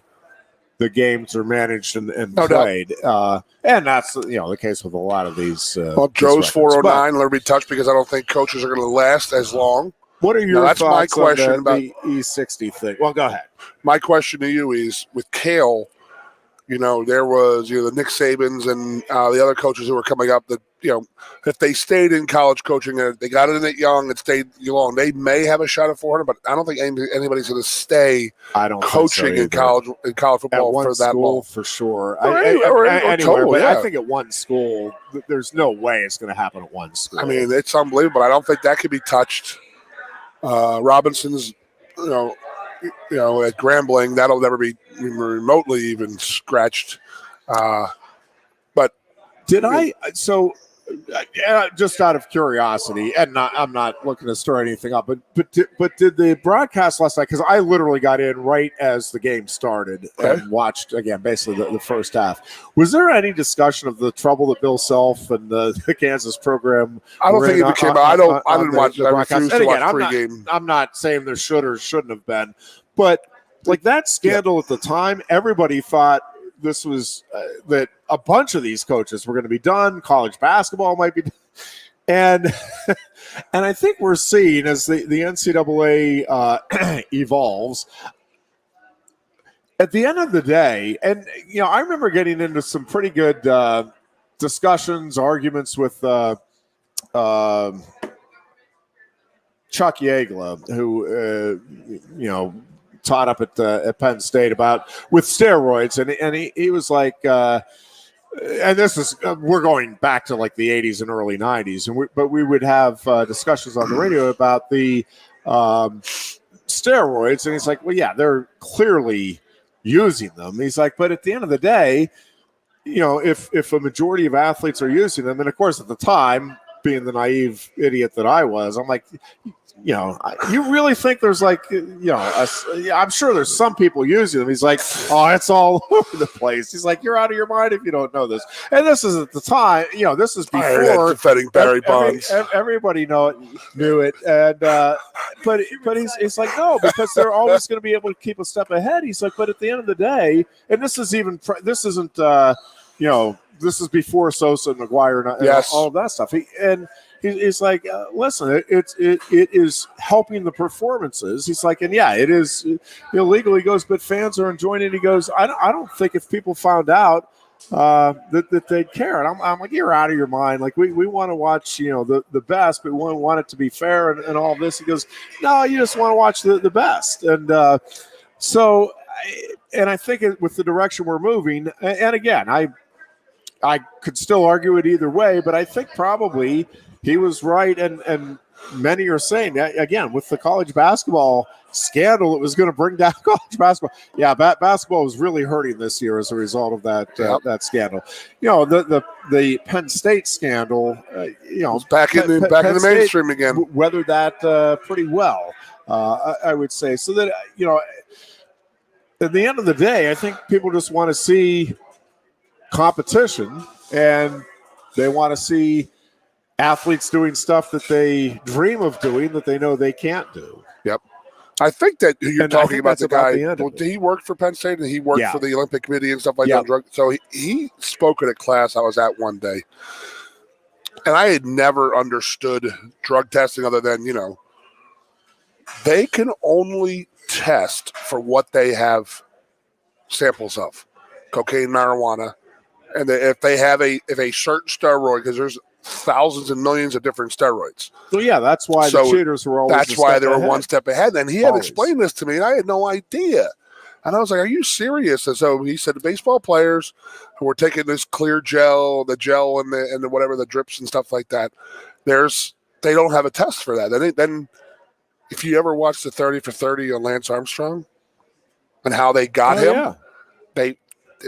I: the games are managed and played. And that's the case with a lot of these.
B: Joe's 409 will never be touched because I don't think coaches are going to last as long.
I: What are your
B: thoughts my question
I: on the E60 thing? Well, go ahead.
B: My question to you is with Cale, there was the Nick Sabans and the other coaches who were coming up that if they stayed in college coaching and they got in it young and stayed long, they may have a shot at 400. But I don't think anybody's going to stay coaching in college football for that long
I: for sure.
B: Totally,
I: I think at one school, there's no way it's going to happen at one school.
B: It's unbelievable. I don't think that could be touched. Robinson's, at Grambling, that'll never be remotely even scratched. But
I: did just out of curiosity, and I'm not looking to stir anything up, but did the broadcast last night? Because I literally got in right as the game started and watched again, basically the first half. Was there any discussion of the trouble that Bill Self and the Kansas program?
B: I don't think it came out. I didn't watch the broadcast.
I: And again, I'm not saying there should or shouldn't have been, but like that scandal at the time, everybody thought this was that a bunch of these coaches were going to be done. College basketball might be done. And and I think we're seeing as the NCAA evolves, at the end of the day, and I remember getting into some pretty good discussions, arguments with Chuck Yagla, who taught up at Penn State with steroids, and he was like, and this is we're going back to like the 80s and early 90s, but we would have discussions on the radio about the steroids, and he's like, well, yeah, they're clearly using them. He's like, but at the end of the day, if a majority of athletes are using them, and of course at the time, being the naive idiot that I was, I'm like, you really think there's like, I'm sure there's some people using them. He's like, oh, it's all over the place. He's like, you're out of your mind if you don't know this. And this is at the time, this is before
B: defending Barry Bonds.
I: Everybody knew it. And but he's like, no, because they're always going to be able to keep a step ahead. He's like, but at the end of the day, and this is before Sosa and McGuire and all of that stuff. He's like, listen, it is helping the performances. He's like, and yeah, it is illegal. He goes, but fans are enjoying it. He goes, I don't think if people found out that they'd care. And I'm like, you're out of your mind. Like we want to watch, the best, but we want it to be fair and all this. He goes, no, you just want to watch the best. And so I think with the direction we're moving, and again, I could still argue it either way, but I think probably he was right, and many are saying, again, with the college basketball scandal, it was going to bring down college basketball. Yeah, basketball was really hurting this year as a result of that scandal. The Penn State scandal,
B: back in the mainstream again.
I: Weathered that pretty well, I would say. So that at the end of the day, I think people just want to see competition, and they want to see athletes doing stuff that they dream of doing that they know they can't do.
B: Yep. I think that you're talking about the guy. He worked for Penn State and he worked for the Olympic Committee and stuff like that. So he spoke at a class I was at one day. And I had never understood drug testing other than, they can only test for what they have samples of. Cocaine, marijuana. And if they have a certain steroid, because there's thousands and millions of different steroids.
I: Well, yeah, that's why the cheaters were always
B: That's why they were one step ahead. And he had explained this to me, and I had no idea. And I was like, are you serious? And so he said the baseball players who were taking this clear gel, the gel and the whatever, the drips and stuff like that, they don't have a test for that. Then if you ever watched the 30 for 30 on Lance Armstrong and how they got him,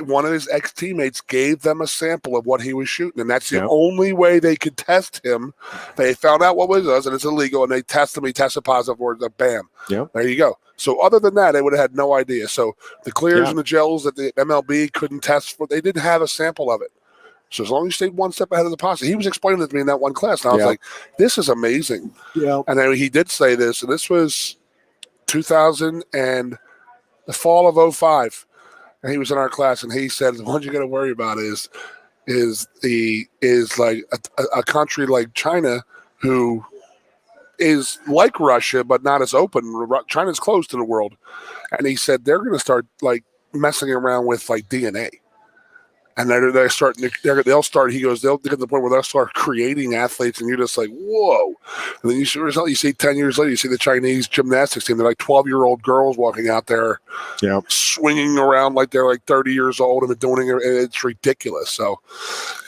B: one of his ex-teammates gave them a sample of what he was shooting, and that's the only way they could test him. They found out what it was, and it's illegal, and they test him. He tested positive, or bam. Yep. There you go. So other than that, they would have had no idea. So the clears and the gels that the MLB couldn't test for, they didn't have a sample of it. So as long as you stayed one step ahead of the positive, he was explaining it to me in that one class, and I was like, this is amazing. Yeah. And then he did say this, and this was 2000 and the fall of 2005. And he was in our class, and he said, "The one you got to worry about is like a country like China, who is like Russia but not as open. China's closed to the world." And he said they're going to start like messing around with like DNA, and they'll start. He goes, they'll get to the point where they'll start creating athletes, and you're just like, whoa. And then you see 10 years later, you see the Chinese gymnastics team. They're like 12-year-old girls walking out there, swinging around like they're like 30 years old and doing it. It's ridiculous. So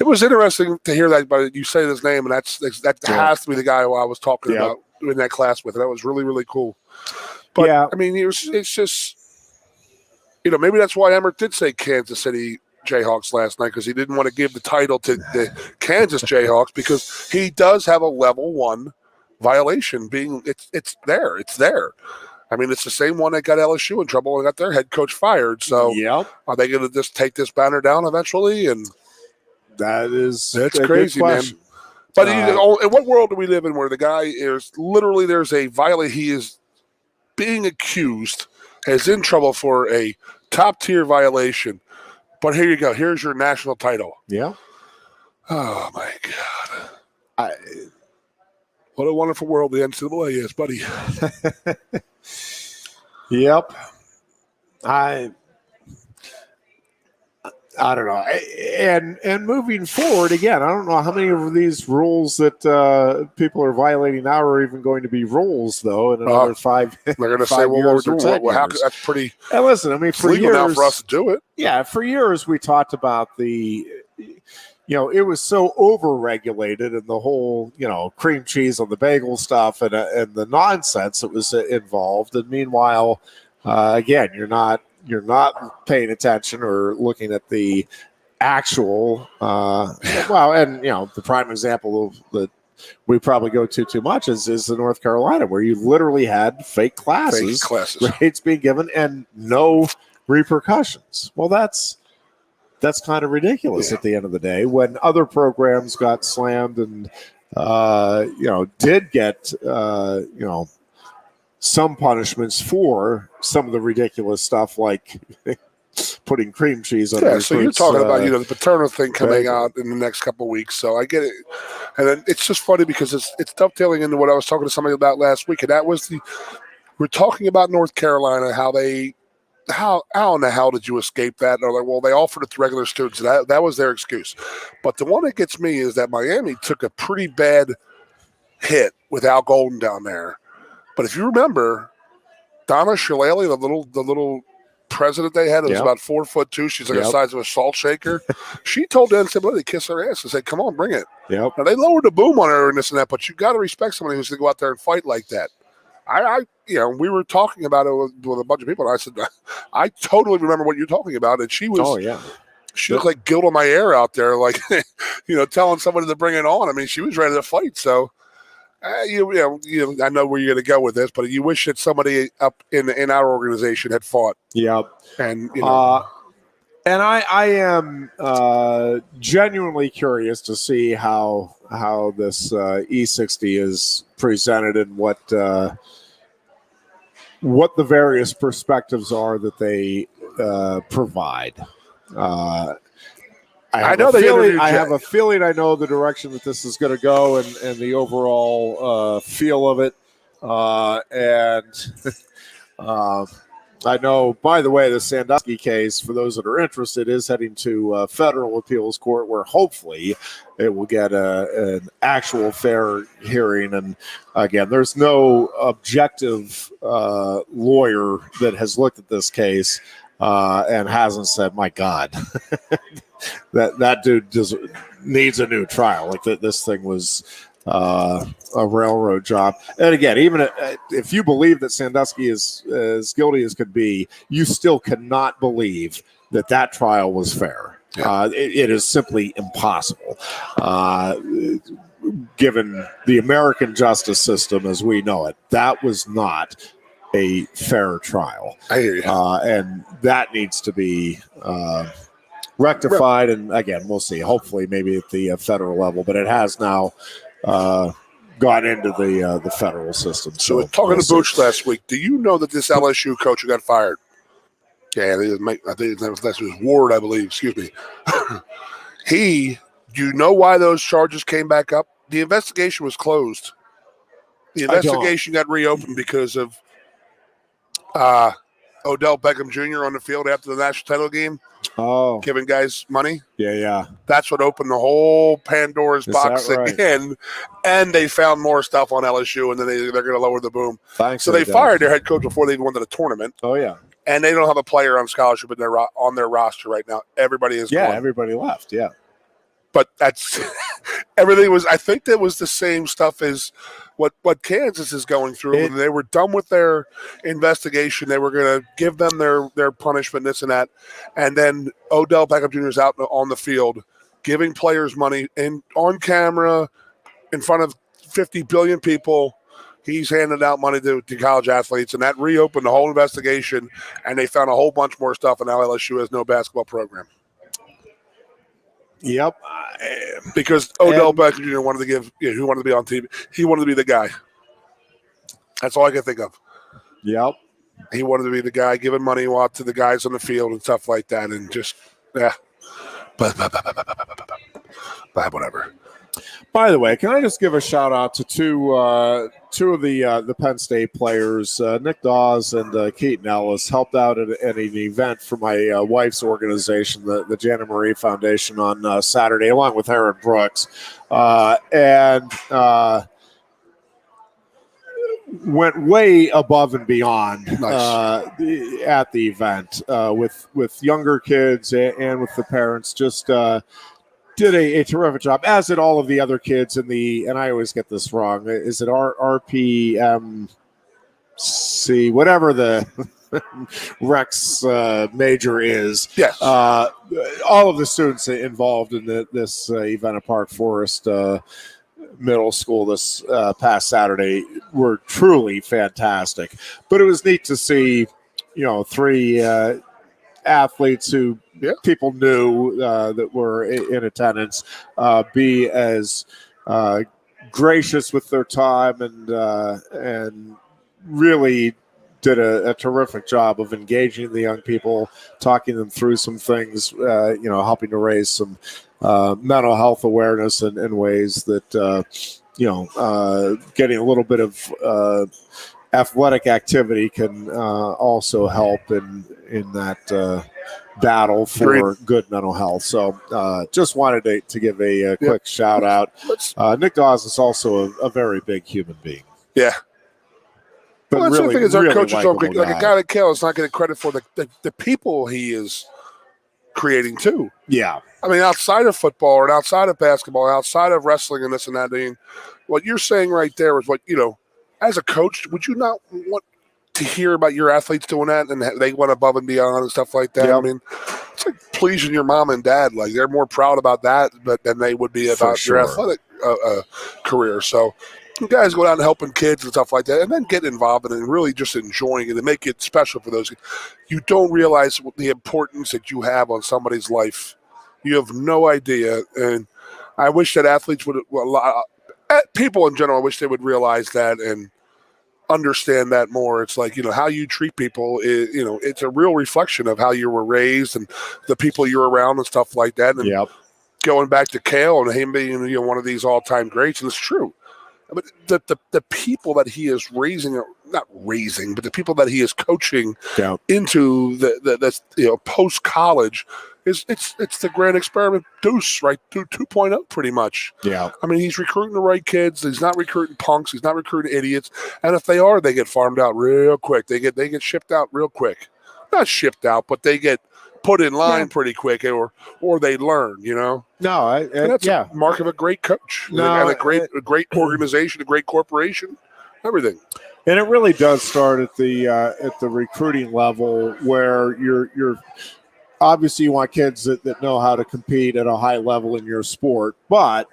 B: it was interesting to hear that. But you say his name, and that has to be the guy who I was talking about in that class with. And that was really, really cool. But I mean, it's just, maybe that's why Emmert did say Kansas City Jayhawks last night, because he didn't want to give the title to the Kansas Jayhawks, because he does have a level 1 violation. It's there. I mean, it's the same one that got LSU in trouble and got their head coach fired. So are they going to just take this banner down eventually? And
I: that's
B: crazy, man. But in what world do we live in where the guy is literally, there's a violation? He is being accused is in trouble for a top-tier violation. But here you go. Here's your national title.
I: Yeah.
B: Oh, my God. What a wonderful world the NCAA is, buddy.
I: Yep. I don't know. And moving forward, again, I don't know how many of these rules that people are violating now are even going to be rules, though, in another 5
B: They're going to say,
I: 5
B: well,
I: years
B: we're
I: or
B: doing
I: 10 years.
B: that's pretty
I: And listen, I mean, for
B: legal
I: years,
B: now for us to do it.
I: Yeah, for years we talked about it was so over-regulated and the whole, cream cheese on the bagel stuff and the nonsense that was involved. And meanwhile, again, you're not paying attention or looking at the actual, the prime example that we probably go to too much is the North Carolina, where you literally had fake classes. Grades being given and no repercussions. Well, that's kind of ridiculous at the end of the day when other programs got slammed and, did get, some punishments for some of the ridiculous stuff like putting cream cheese on
B: Yeah, so you're talking about, the paternal thing coming out in the next couple of weeks. So I get it. And then it's just funny because it's dovetailing into what I was talking to somebody about last week. And that was we're talking about North Carolina, how in the hell did you escape that? And they're like, well, they offered it to regular students. That was their excuse. But the one that gets me is that Miami took a pretty bad hit with Al Golden down there. But if you remember, Donna Shillelagh, the little president they had, was about 4'2". She's like the size of a salt shaker. She told the NCAA to kiss her ass and say, "Come on, bring it."
I: Yep.
B: Now they lowered the boom on her and this and that, but you got to respect somebody who's going to go out there and fight like that. We were talking about it with a bunch of people, and I said, I totally remember what you're talking about. And she was, she looked like Gilda Meyer out there, like, telling somebody to bring it on. I mean, she was ready to fight. So, I know where you're going to go with this, but you wish that somebody up in our organization had fought.
I: Yeah.
B: And,
I: and I am genuinely curious to see how this E60 is presented and what the various perspectives are that they provide. I have a feeling I know the direction that this is going to go and the overall feel of it. I know, by the way, the Sandusky case, for those that are interested, is heading to federal appeals court where hopefully it will get an actual fair hearing. And again, there's no objective lawyer that has looked at this case and hasn't said, my God, that dude needs a new trial. Like this thing was a railroad job. And again, even if you believe that Sandusky is as guilty as could be, you still cannot believe that trial was fair. Yeah. It is simply impossible, given the American justice system as we know it. That was not a fair trial.
B: I hear you.
I: And that needs to be rectified. And again, we'll see. Hopefully, maybe at the federal level, but it has now gone into the federal system.
B: So talking to Booch last week, do you know that this LSU coach who got fired? Yeah, I think that was Ward, I believe. Excuse me. Do you know why those charges came back up? The investigation was closed. The investigation got reopened because of Odell Beckham Jr. on the field after the national title game.
I: Oh,
B: giving guys money.
I: Yeah.
B: That's what opened the whole Pandora's box again. And they found more stuff on LSU, and then they're going to lower the boom. So they fired their head coach before they even went to the tournament.
I: Oh, yeah.
B: And they don't have a player on scholarship on their roster right now. Everybody is gone.
I: Everybody left, yeah.
B: But that's everything was. I think that was the same stuff as what Kansas is going through. When they were done with their investigation, they were going to give them their punishment, this and that, and then Odell Beckham Jr. is out on the field giving players money on camera in front of 50 billion people. He's handing out money to college athletes, and that reopened the whole investigation. And they found a whole bunch more stuff, and now LSU has no basketball program.
I: Yep.
B: Because Odell Beckham Jr. wanted to give, he wanted to be on TV. He wanted to be the guy. That's all I can think of.
I: Yep.
B: He wanted to be the guy giving money out to the guys on the field and stuff like that, and just but whatever.
I: By the way, can I just give a shout out to two of the Penn State players, Nick Dawes and Keaton Ellis, helped out at an event for my wife's organization, the Jana Marie Foundation, on Saturday, along with Aaron Brooks, and went way above and beyond at the event with younger kids and with the parents. Just did a terrific job, as did all of the other kids in and I always get this wrong. Is it RPMC, whatever the Rex major is?
B: Yes.
I: All of the students involved in this event at Park Forest Middle School this past Saturday were truly fantastic. But it was neat to see, three athletes who people knew that were in attendance be as gracious with their time and really did a terrific job of engaging the young people, talking them through some things, helping to raise some mental health awareness in ways that getting a little bit of athletic activity can also help in that battle for good mental health. So just wanted to give a quick shout out. Nick Dawes is also a very big human being.
B: Yeah.
I: But
B: that's
I: really,
B: the thing is, our
I: really
B: coaches don't
I: likable
B: like
I: guy.
B: a guy like Kale is not getting credit for the people he is creating too.
I: Yeah.
B: I mean, outside of football and outside of basketball, outside of wrestling and this and that, I mean, what you're saying right there is what, as a coach, would you not want to hear about your athletes doing that and they went above and beyond and stuff like that?
I: Yeah.
B: I mean, it's like pleasing your mom and dad. Like, they're more proud about that than they would be about your athletic career. So you guys go out and helping kids and stuff like that, and then get involved in it and really just enjoying it and make it special for those. You don't realize the importance that you have on somebody's life. You have no idea. And I wish that athletes would, people in general, I wish they would realize that and understand that more. It's like, how you treat people is, it's a real reflection of how you were raised and the people you're around and stuff like that. And going back to Kale and him being, one of these all-time greats, and it's true. But the people that he is raising, not raising, but the people that he is coaching into the post college it's the grand experiment deuce, right? 2.0 pretty much.
I: Yeah.
B: I mean, he's recruiting the right kids. He's not recruiting punks. He's not recruiting idiots. And if they are, they get farmed out real quick. They get shipped out real quick. Not shipped out, but they get put in line pretty quick, or they learn,
I: No,
B: that's a mark of a great coach. And a great organization, a great corporation, everything.
I: And it really does start at the recruiting level, where you're obviously you want kids that know how to compete at a high level in your sport, but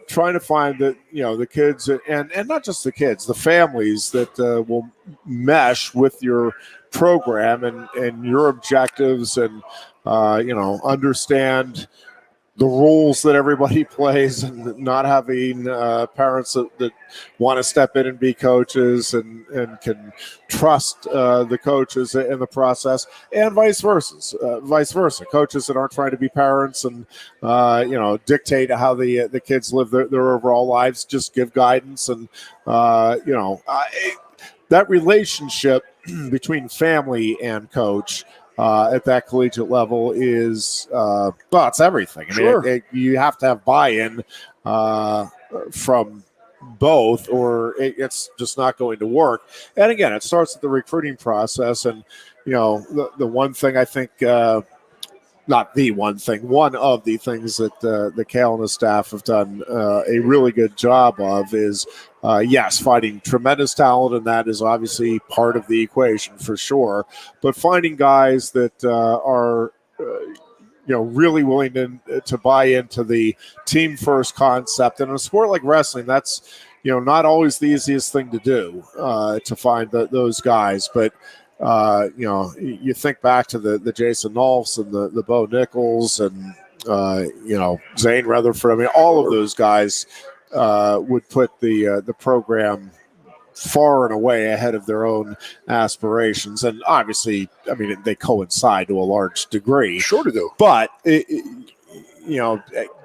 I: trying to find the kids and not just the kids, the families that will mesh with your program and your objectives, and understand the rules that everybody plays, and not having parents that want to step in and be coaches and can trust the coaches in the process, and vice versa. Coaches that aren't trying to be parents and dictate how the kids live their overall lives, just give guidance. And that relationship between family and coach at that collegiate level is it's everything. I mean, you have to have buy-in from both, or it's just not going to work. And again, it starts at the recruiting process. And the one thing I think, not the one thing, one of the things that the Kale and the staff have done a really good job of is, yes, finding tremendous talent, and that is obviously part of the equation for sure. But finding guys that are, really willing to buy into the team first concept. And in a sport like wrestling, that's, not always the easiest thing to do, to find those guys. But you think back to the Jason Nolfs and the Bo Nichols and Zane Rutherford. I mean, all of those guys would put the program far and away ahead of their own aspirations. And obviously, I mean, they coincide to a large degree.
B: Sure to do.
I: But,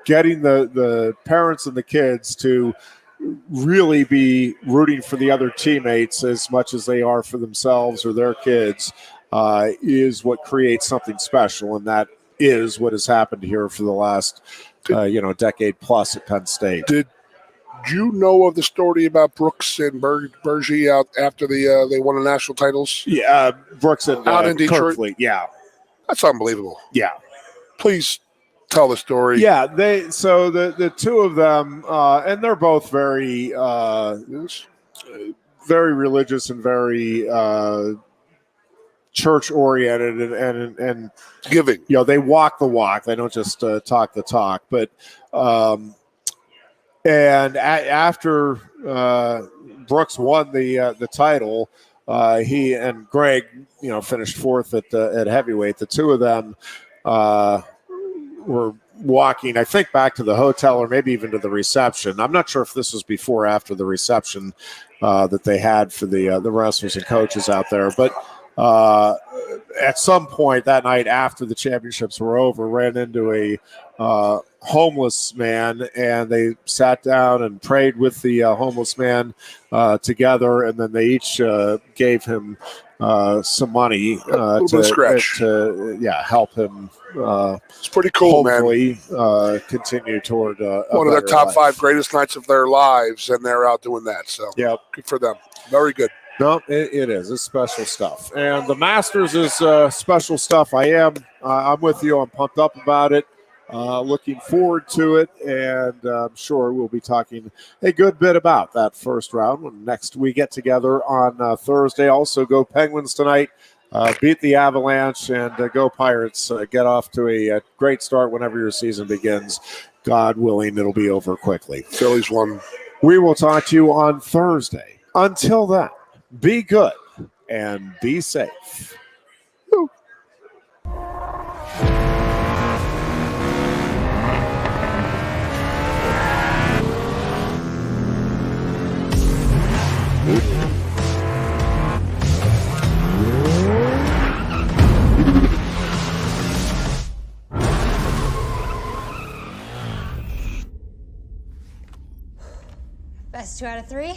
I: getting the parents and the kids to really be rooting for the other teammates as much as they are for themselves or their kids is what creates something special. And that is what has happened here for the last, decade plus at Penn State.
B: Did you know of the story about Brooks and Bergie out after they won the national titles?
I: Yeah, Brooks and
B: out in Detroit.
I: Kirkley, yeah.
B: That's unbelievable.
I: Yeah.
B: Please tell the story.
I: Yeah, the two of them, and they're both very very religious and very church oriented and
B: giving.
I: They walk the walk. They don't just talk the talk. But after Brooks won the title, he and Greg, finished fourth at heavyweight. The two of them were walking, I think, back to the hotel or maybe even to the reception. I'm not sure if this was before or after the reception that they had for the wrestlers and coaches out there. But at some point that night after the championships were over, ran into a homeless man, and they sat down and prayed with the homeless man together, and then they each gave him some money to help him.
B: It's pretty cool,
I: hopefully, man. Continue toward
B: one of their top 5 greatest nights of their lives, and they're out doing that. So,
I: yeah,
B: good for them. Very good.
I: No, it is. It's special stuff, and the Masters is special stuff. I'm with you. I'm pumped up about it. Looking forward to it, and I'm sure we'll be talking a good bit about that first round when next we get together on Thursday. Also, go Penguins tonight, beat the Avalanche, and go Pirates. Get off to a great start whenever your season begins. God willing, it'll be over quickly.
B: Phillies won.
I: We will talk to you on Thursday. Until then, be good and be safe. Woo.
C: Best 2 out of 3?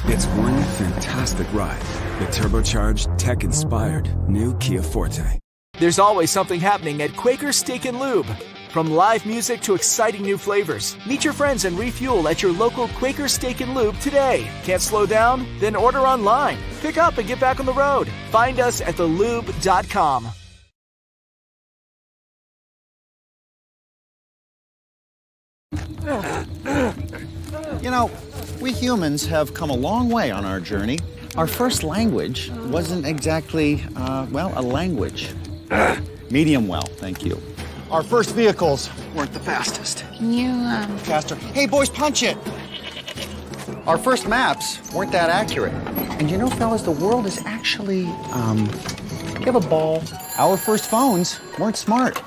D: It's one fantastic ride. The turbocharged, tech-inspired new Kia Forte.
E: There's always something happening at Quaker Steak Lube. From live music to exciting new flavors, meet your friends and refuel at your local Quaker Steak Lube today. Can't slow down? Then order online. Pick up and get back on the road. Find us at thelube.com.
J: We humans have come a long way on our journey. Our first language wasn't exactly, a language. Medium well, thank you. Our first vehicles weren't the fastest.
C: Can you,
J: Faster. Hey, boys, punch it! Our first maps weren't that accurate. And fellas, the world is actually, you have a ball. Our first phones weren't smart.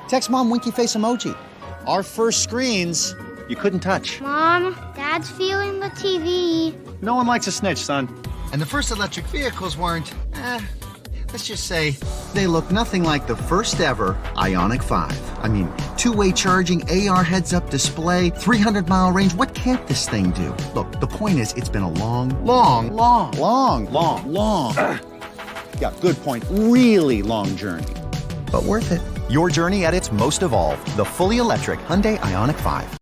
J: Text mom winky face emoji. Our first screens you couldn't touch.
K: Mom, Dad's feeling the TV.
J: No one likes a snitch, son. And the first electric vehicles weren't, let's just say, they look nothing like the first ever Ioniq 5. I mean, 2-way charging, AR heads-up display, 300-mile range. What can't this thing do? Look, the point is, it's been a long, yeah, good point, really long journey. But worth it. Your journey at its most evolved. The fully electric Hyundai Ioniq 5.